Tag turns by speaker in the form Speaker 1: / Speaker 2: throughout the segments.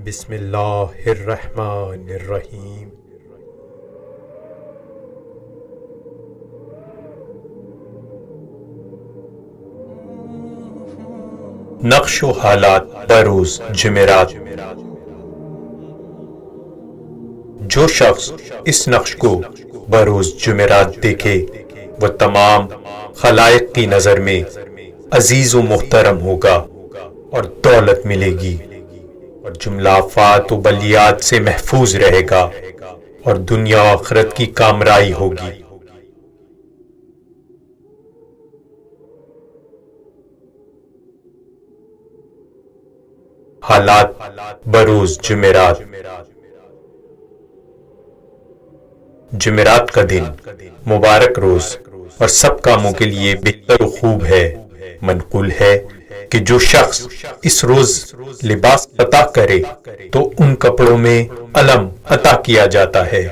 Speaker 1: بسم اللہ الرحمن الرحیم۔ نقش و حالات بروز جمعرات۔ جو شخص اس نقش کو بروز جمعرات دیکھے وہ تمام خلائق کی نظر میں عزیز و محترم ہوگا اور دولت ملے گی، اور جملہ آفات و بلیات سے محفوظ رہے گا اور دنیا و آخرت کی کامرائی ہوگی۔ حالات بروز جمعرات۔ جمعرات کا دن مبارک روز اور سب کاموں کے لیے بہتر و خوب ہے۔ منقول ہے کہ جو شخص اس روز لباس عطا کرے تو ان کپڑوں میں علم عطا کیا جاتا ہے،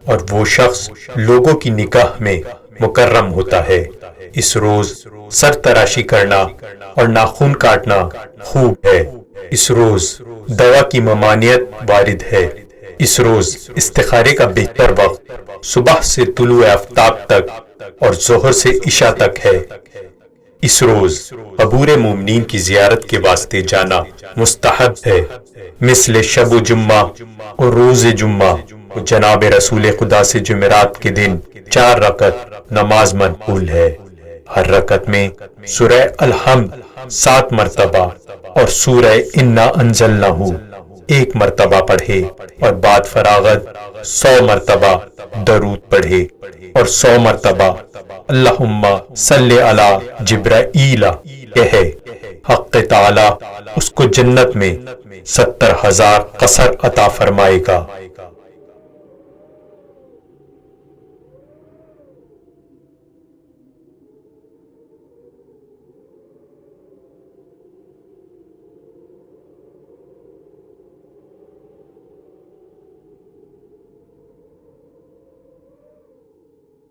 Speaker 1: اور وہ شخص لوگوں کی نگاہ میں مکرم ہوتا ہے۔ اس روز سر تراشی کرنا اور ناخن کاٹنا خوب ہے۔ اس روز دوا کی ممانعت وارد ہے۔ اس روز استخارے کا بہتر وقت صبح سے طلوع آفتاب تک اور ظہر سے عشاء تک ہے۔ اس روز قبور مومنین کی زیارت کے واسطے جانا مستحب ہے، مثل شب و جمعہ اور روز جمعہ۔ جناب رسول خدا سے جمعرات کے دن 4 رکعت نماز منقول ہے۔ ہر رکعت میں سورہ الحمد 7 مرتبہ اور سورہ انا انزلناہ 1 مرتبہ پڑھے، اور بعد فراغت 100 مرتبہ درود پڑھے اور 100 مرتبہ اللہم صلی علی جبرائیل کہے۔ حق تعالی اس کو جنت میں 70,000 قصر عطا فرمائے گا۔